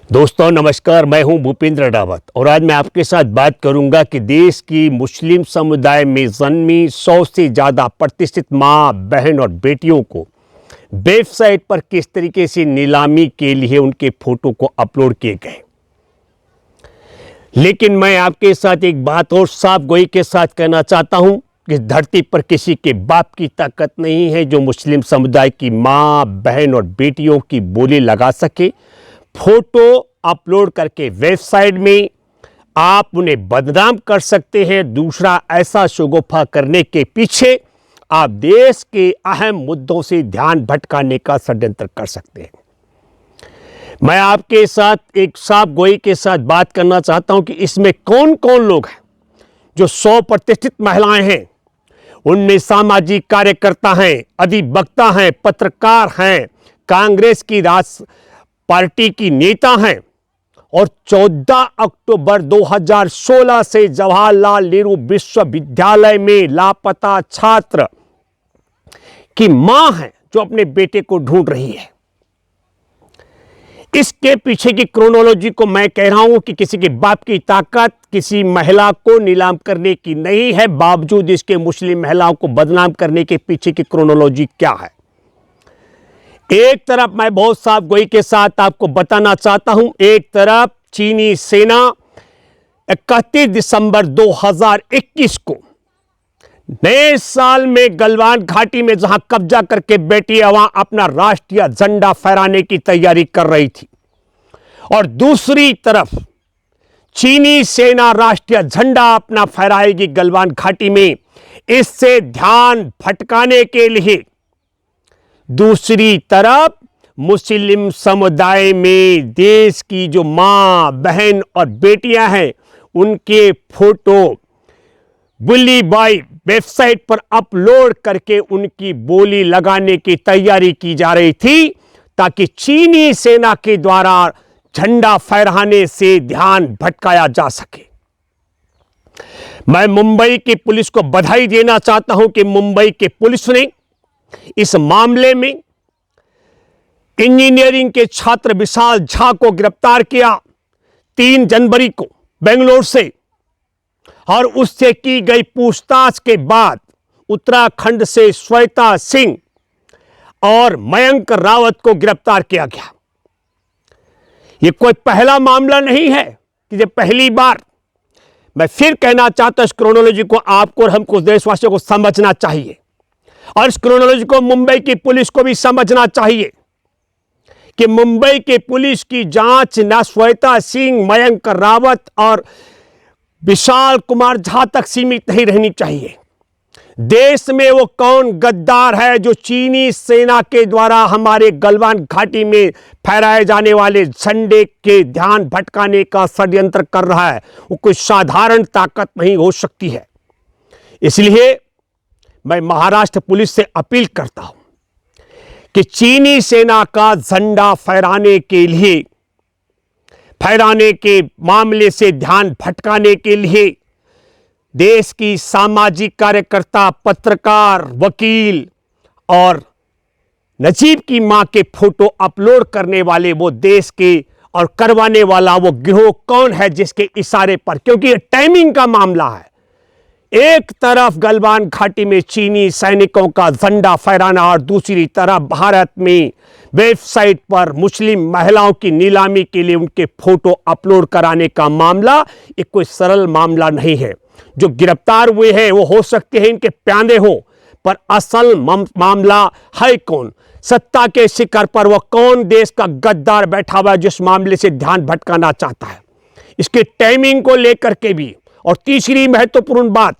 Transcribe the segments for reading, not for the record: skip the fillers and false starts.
दोस्तों नमस्कार, मैं हूं भूपेंद्र रावत और आज मैं आपके साथ बात करूंगा कि देश की मुस्लिम समुदाय में जन्मी 100 से ज़्यादा प्रतिष्ठित मां, बहन और बेटियों को वेबसाइट पर किस तरीके से नीलामी के लिए उनके फोटो को अपलोड किए गए। लेकिन मैं आपके साथ एक बात और साफ गोई के साथ कहना चाहता हूं कि धरती पर किसी के बाप की ताकत नहीं है जो मुस्लिम समुदाय की मां, बहन और बेटियों की बोली लगा सके। फोटो अपलोड करके वेबसाइट में आप उन्हें बदनाम कर सकते हैं। दूसरा, ऐसा शगुफा करने के पीछे आप देश के अहम मुद्दों से ध्यान भटकाने का षड्यंत्र कर सकते हैं। मैं आपके साथ एक साफ गोई के साथ बात करना चाहता हूं कि इसमें कौन कौन लोग हैं। जो 100 प्रतिष्ठित महिलाएं हैं, उनमें सामाजिक कार्यकर्ता हैं, अधिवक्ता हैं, पत्रकार हैं, कांग्रेस की पार्टी की नेता हैं और 14 अक्टूबर 2016 से जवाहरलाल नेहरू विश्वविद्यालय में लापता छात्र की मां है जो अपने बेटे को ढूंढ रही है। इसके पीछे की क्रोनोलॉजी को मैं कह रहा हूं कि किसी के बाप की ताकत किसी महिला को नीलाम करने की नहीं है, बावजूद इसके मुस्लिम महिलाओं को बदनाम करने के पीछे की क्रोनोलॉजी क्या है। एक तरफ मैं बहुत साफ गोई के साथ आपको बताना चाहता हूं, एक तरफ चीनी सेना 31 दिसंबर 2021 को नए साल में गलवान घाटी में जहां कब्जा करके बैठी वहां अपना राष्ट्रीय झंडा फहराने की तैयारी कर रही थी और दूसरी तरफ चीनी सेना राष्ट्रीय झंडा अपना फहराएगी गलवान घाटी में। इससे ध्यान भटकाने के लिए दूसरी तरफ मुस्लिम समुदाय में देश की जो मां, बहन और बेटियां हैं उनके फोटो बुली बॉय वेबसाइट पर अपलोड करके उनकी बोली लगाने की तैयारी की जा रही थी ताकि चीनी सेना के द्वारा झंडा फहराने से ध्यान भटकाया जा सके। मैं मुंबई की पुलिस को बधाई देना चाहता हूं कि मुंबई के पुलिस ने इस मामले में इंजीनियरिंग के छात्र विशाल झा को गिरफ्तार किया 3 जनवरी को बेंगलोर से और उससे की गई पूछताछ के बाद उत्तराखंड से श्वेता सिंह और मयंक रावत को गिरफ्तार किया गया। यह कोई पहला मामला नहीं है कि यह पहली बार। मैं फिर कहना चाहता हूं इस क्रोनोलॉजी को आपको और हमको देशवासियों को समझना चाहिए और इस क्रोनोलॉजी को मुंबई की पुलिस को भी समझना चाहिए कि मुंबई के पुलिस की जांच न श्वेता सिंह, मयंक रावत और विशाल कुमार झा तक सीमित नहीं रहनी चाहिए। देश में वो कौन गद्दार है जो चीनी सेना के द्वारा हमारे गलवान घाटी में फहराए जाने वाले झंडे के ध्यान भटकाने का षड्यंत्र कर रहा है, वो कोई साधारण ताकत नहीं हो सकती है। इसलिए मैं महाराष्ट्र पुलिस से अपील करता हूं कि चीनी सेना का झंडा फहराने के मामले से ध्यान भटकाने के लिए देश की सामाजिक कार्यकर्ता, पत्रकार, वकील और नजीब की मां के फोटो अपलोड करने वाले वो देश के और करवाने वाला वो गिरोह कौन है जिसके इशारे पर, क्योंकि ये टाइमिंग का मामला है। एक तरफ गलवान घाटी में चीनी सैनिकों का झंडा फहराना और दूसरी तरफ भारत में वेबसाइट पर मुस्लिम महिलाओं की नीलामी के लिए उनके फोटो अपलोड कराने का मामला एक कोई सरल मामला नहीं है। जो गिरफ्तार हुए हैं वो हो सकते हैं इनके प्यादे हो, पर असल मामला है कौन? सत्ता के शिखर पर वो कौन देश का गद्दार बैठा हुआ है जिस मामले से ध्यान भटकाना चाहता है। इसके टाइमिंग को लेकर के भी, और तीसरी महत्वपूर्ण बात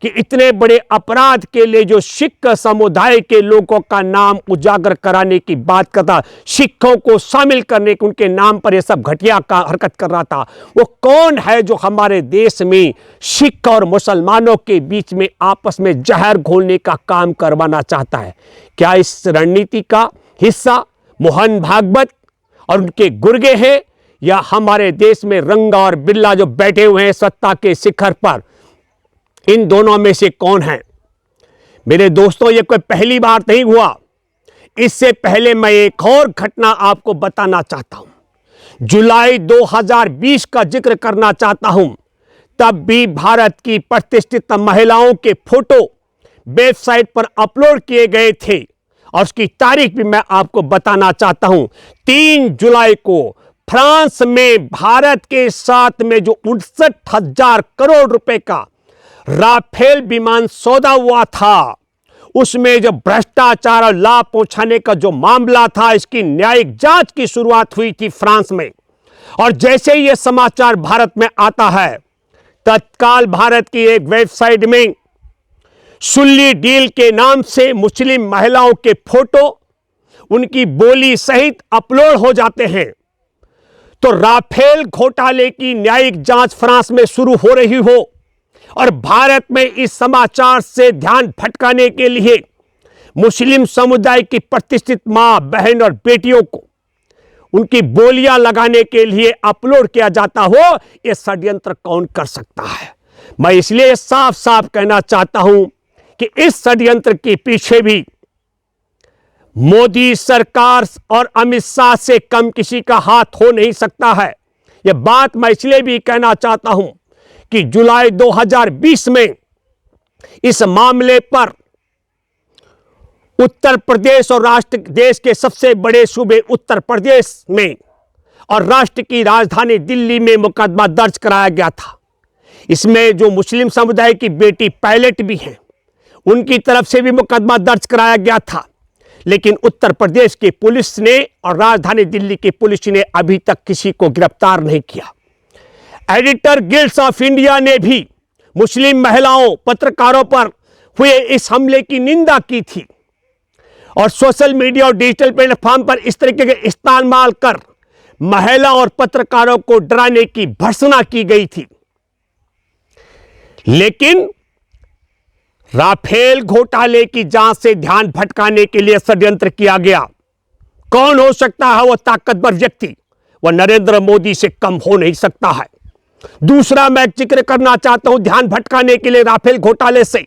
कि इतने बड़े अपराध के लिए जो सिख समुदाय के लोगों का नाम उजागर कराने की बात करता, सिखों को शामिल करने के उनके नाम पर यह सब घटिया का हरकत कर रहा था, वो कौन है जो हमारे देश में सिख और मुसलमानों के बीच में आपस में जहर घोलने का काम करवाना चाहता है? क्या इस रणनीति का हिस्सा मोहन भागवत और उनके गुर्गे हैं या हमारे देश में रंगा और बिल्ला जो बैठे हुए हैं सत्ता के शिखर पर? इन दोनों में से कौन है? मेरे दोस्तों, यह कोई पहली बार नहीं हुआ। इससे पहले मैं एक और घटना आपको बताना चाहता हूं जुलाई 2020 का जिक्र करना चाहता हूं, तब भी भारत की प्रतिष्ठित महिलाओं के फोटो वेबसाइट पर अपलोड किए गए थे और उसकी तारीख भी मैं आपको बताना चाहता हूं। 3 जुलाई को फ्रांस में भारत के साथ में जो 59,000 करोड़ रुपए का राफेल विमान सौदा हुआ था, उसमें जो भ्रष्टाचार और लाभ पहुंचाने का जो मामला था, इसकी न्यायिक जांच की शुरुआत हुई थी फ्रांस में। और जैसे ही यह समाचार भारत में आता है, तत्काल भारत की एक वेबसाइट में सुल्ली डील के नाम से मुस्लिम महिलाओं के फोटो उनकी बोली सहित अपलोड हो जाते हैं। तो राफेल घोटाले की न्यायिक जांच फ्रांस में शुरू हो रही हो और भारत में इस समाचार से ध्यान भटकाने के लिए मुस्लिम समुदाय की प्रतिष्ठित मां, बहन और बेटियों को उनकी बोलियां लगाने के लिए अपलोड किया जाता हो, यह षड्यंत्र कौन कर सकता है? मैं इसलिए साफ साफ कहना चाहता हूं कि इस षड्यंत्र के पीछे भी मोदी सरकार और अमित शाह से कम किसी का हाथ हो नहीं सकता है। यह बात मैं इसलिए भी कहना चाहता हूं कि जुलाई 2020 में इस मामले पर उत्तर प्रदेश और राष्ट्र देश के सबसे बड़े सूबे उत्तर प्रदेश में और राष्ट्र की राजधानी दिल्ली में मुकदमा दर्ज कराया गया था। इसमें जो मुस्लिम समुदाय की बेटी पायलट भी हैं, उनकी तरफ से भी मुकदमा दर्ज कराया गया था, लेकिन उत्तर प्रदेश की पुलिस ने और राजधानी दिल्ली की पुलिस ने अभी तक किसी को गिरफ्तार नहीं किया। एडिटर गिल्ड्स ऑफ इंडिया ने भी मुस्लिम महिलाओं, पत्रकारों पर हुए इस हमले की निंदा की थी और सोशल मीडिया और डिजिटल प्लेटफॉर्म पर इस तरीके के इस्तेमाल कर महिला और पत्रकारों को डराने की भर्त्सना की गई थी। लेकिन राफेल घोटाले की जांच से ध्यान भटकाने के लिए षड्यंत्र किया गया। कौन हो सकता है वो ताकतवर व्यक्ति? वह नरेंद्र मोदी से कम हो नहीं सकता है। दूसरा मैं जिक्र करना चाहता हूं ध्यान भटकाने के लिए राफेल घोटाले से,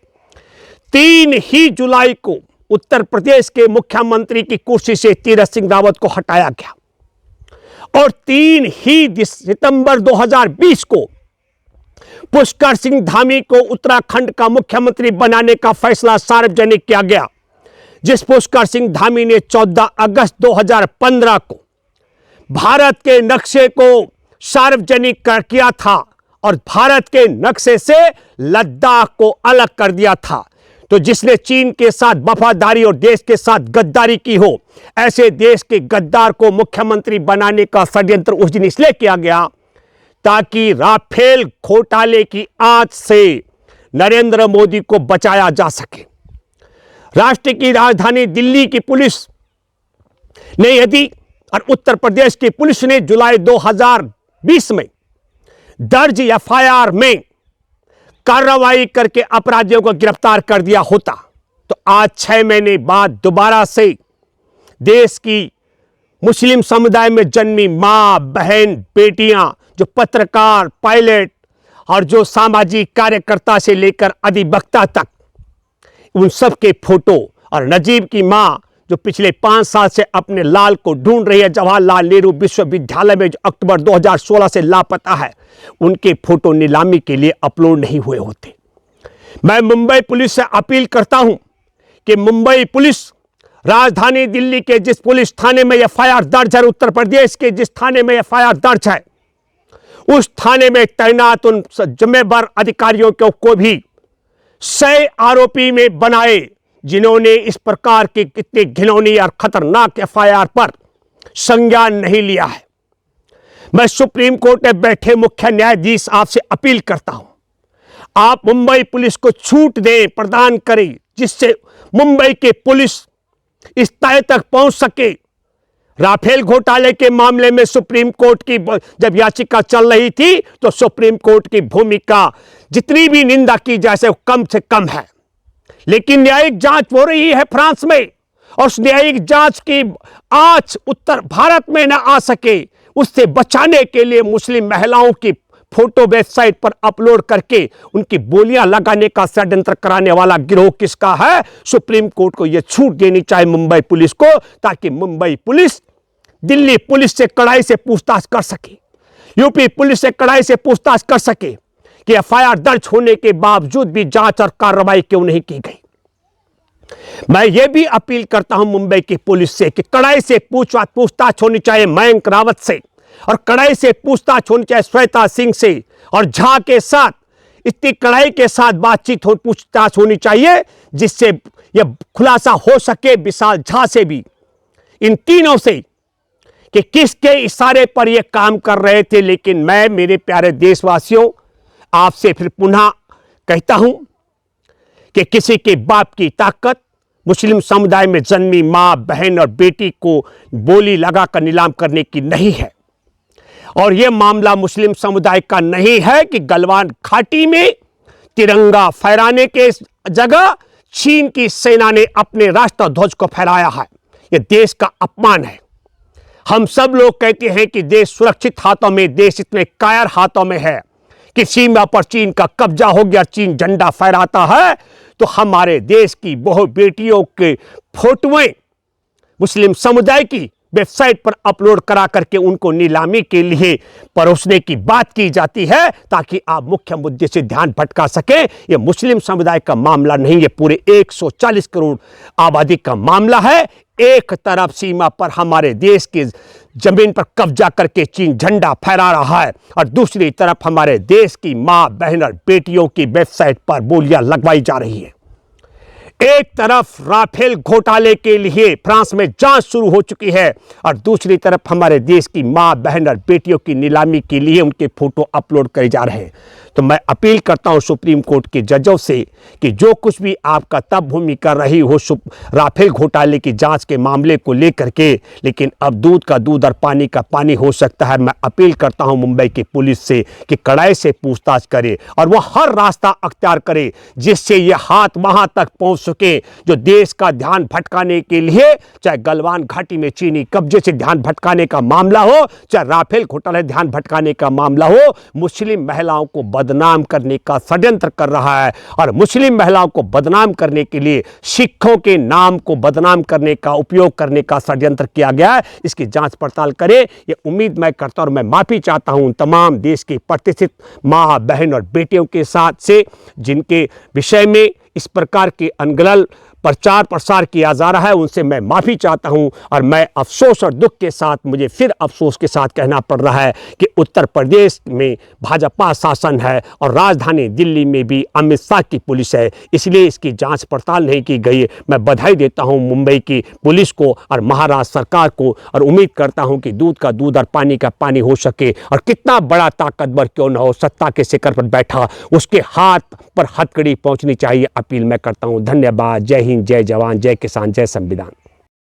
3 ही जुलाई को उत्तर प्रदेश के मुख्यमंत्री की कुर्सी से तीरथ सिंह रावत को हटाया गया और 3 ही सितंबर 2020 को पुष्कर सिंह धामी को उत्तराखंड का मुख्यमंत्री बनाने का फैसला सार्वजनिक किया गया, जिस पुष्कर सिंह धामी ने 14 अगस्त 2015 को भारत के नक्शे को सार्वजनिक कर किया था और भारत के नक्शे से लद्दाख को अलग कर दिया था। तो जिसने चीन के साथ वफादारी और देश के साथ गद्दारी की हो, ऐसे देश के गद्दार को मुख्यमंत्री बनाने का षड्यंत्र उस दिन इसलिए किया गया ताकि राफेल घोटाले की आंच से नरेंद्र मोदी को बचाया जा सके। राष्ट्र की राजधानी दिल्ली की पुलिस ने यदि और उत्तर प्रदेश की पुलिस ने जुलाई 2020 में दर्ज एफआईआर में कार्रवाई करके अपराधियों को गिरफ्तार कर दिया होता, तो आज 6 महीने बाद दोबारा से देश की मुस्लिम समुदाय में जन्मी मां, बहन, बेटियां, जो पत्रकार, पायलट और जो सामाजिक कार्यकर्ता से लेकर अधिवक्ता तक, उन सब के फोटो और नजीब की मां जो पिछले 5 साल से अपने लाल को ढूंढ रही है जवाहरलाल नेहरू विश्वविद्यालय में, जो अक्टूबर 2016 से लापता है, उनके फोटो नीलामी के लिए अपलोड नहीं हुए होते। मैं मुंबई पुलिस से अपील करता हूं कि मुंबई पुलिस राजधानी दिल्ली के जिस पुलिस थाने में एफआईआर दर्ज है, उत्तर प्रदेश के जिस थाने में एफआईआर दर्ज है, उस थाने में तैनात उन जिम्मेदार अधिकारियों को भी 100 आरोपी में बनाए जिन्होंने इस प्रकार की कितनी घिनौनी और खतरनाक एफआईआर पर संज्ञान नहीं लिया है। मैं सुप्रीम कोर्ट में बैठे मुख्य न्यायाधीश आपसे अपील करता हूं, आप मुंबई पुलिस को छूट दें, प्रदान करें, जिससे मुंबई के पुलिस इस तय तक पहुंच सके। राफेल घोटाले के मामले में सुप्रीम कोर्ट की जब याचिका चल रही थी, तो सुप्रीम कोर्ट की भूमिका जितनी भी निंदा की जाए वो कम से कम है, लेकिन न्यायिक जांच हो रही है फ्रांस में और उस न्यायिक जांच की आंच उत्तर भारत में न आ सके, उससे बचाने के लिए मुस्लिम महिलाओं की फोटो वेबसाइट पर अपलोड करके उनकी बोलियां लगाने का षड्यंत्र कराने वाला गिरोह किसका है? सुप्रीम कोर्ट को यह छूट देनी चाहिए मुंबई पुलिस को, ताकि मुंबई पुलिस दिल्ली पुलिस से कड़ाई से पूछताछ कर सके, यूपी पुलिस से कड़ाई से पूछताछ कर सके कि एफआईआर दर्ज होने के बावजूद भी जांच और कार्रवाई क्यों नहीं की गई। मैं यह भी अपील करता हूं मुंबई की पुलिस से कि कड़ाई से पूछताछ होनी चाहिए मयंक रावत से, और कड़ाई से पूछताछ होनी चाहिए श्वेता सिंह से, और झा के साथ इतनी कड़ाई के साथ बातचीत पूछताछ होनी चाहिए जिससे यह खुलासा हो सके विशाल झा से भी, इन तीनों से, कि किसके इशारे पर यह काम कर रहे थे। लेकिन मैं मेरे प्यारे देशवासियों आपसे फिर पुनः कहता हूं कि किसी के बाप की ताकत मुस्लिम समुदाय में जन्मी मां, बहन और बेटी को बोली लगाकर नीलाम करने की नहीं है। और यह मामला मुस्लिम समुदाय का नहीं है कि गलवान घाटी में तिरंगा फहराने के जगह चीन की सेना ने अपने राष्ट्रध्वज को फहराया है। यह देश का अपमान है। हम सब लोग कहते हैं कि देश सुरक्षित हाथों में, देश इतने कायर हाथों में है कि सीमा पर चीन का कब्जा हो गया, चीन झंडा फहराता है, तो हमारे देश की बहु बेटियों के फोटोएं मुस्लिम समुदाय की वेबसाइट पर अपलोड करा करके उनको नीलामी के लिए परोसने की बात की जाती है ताकि आप मुख्य मुद्दे से ध्यान भटका सके। ये मुस्लिम समुदाय का मामला नहीं, ये पूरे 140 करोड़ आबादी का मामला है। एक तरफ सीमा पर हमारे देश की जमीन पर कब्जा करके चीन झंडा फहरा रहा है, और दूसरी तरफ हमारे देश की मां, बहन और बेटियों की वेबसाइट पर बोलियां लगवाई जा रही है। एक तरफ राफेल घोटाले के लिए फ्रांस में जांच शुरू हो चुकी है, और दूसरी तरफ हमारे देश की मां, बहन और बेटियों की नीलामी के लिए उनके फोटो अपलोड करे जा रहे हैं। तो मैं अपील करता हूं सुप्रीम कोर्ट के जजों से कि जो कुछ भी आपका तब भूमि कर रही हो राफेल घोटाले की जांच के मामले को लेकर के, लेकिन अब दूध का दूध और पानी का पानी हो सकता है। मैं अपील करता हूं मुंबई की पुलिस से कि कड़ाई से पूछताछ करे और वह हर रास्ता अख्तियार करे जिससे यह हाथ वहां तक पहुंच सके जो देश का ध्यान भटकाने के लिए, चाहे गलवान घाटी में चीनी कब्जे से ध्यान भटकाने का मामला हो, चाहे राफेल घोटाले ध्यान भटकाने का मामला हो, मुस्लिम महिलाओं को बदनाम करने का षड्यंत्र कर रहा है। और मुस्लिम महिलाओं को बदनाम करने के लिए सिखों के नाम को बदनाम करने का, उपयोग करने का षड्यंत्र किया गया है। इसकी जांच पड़ताल करे, ये उम्मीद मैं करता हूं। और मैं माफी चाहता हूं तमाम देश की प्रतिष्ठित मां, बहन और बेटियों के साथ से जिनके विषय में इस प्रकार के अनगढ़ प्रचार प्रसार किया जा रहा है, उनसे मैं माफी चाहता हूं। और मैं अफसोस और दुख के साथ, मुझे फिर अफसोस के साथ कहना पड़ रहा है कि उत्तर प्रदेश में भाजपा शासन है और राजधानी दिल्ली में भी अमित शाह की पुलिस है, इसलिए इसकी जांच पड़ताल नहीं की गई। मैं बधाई देता हूं मुंबई की पुलिस को और महाराष्ट्र सरकार को, और उम्मीद करता हूं कि दूध का दूध और पानी का पानी हो सके। और कितना बड़ा ताकतवर क्यों न हो, सत्ता के शिखर पर बैठा, उसके हाथ पर हथकड़ी पहुंचनी चाहिए। अपील मैं करता हूं। धन्यवाद। जय हिंद, जय जवान, जय किसान, जय संविधान।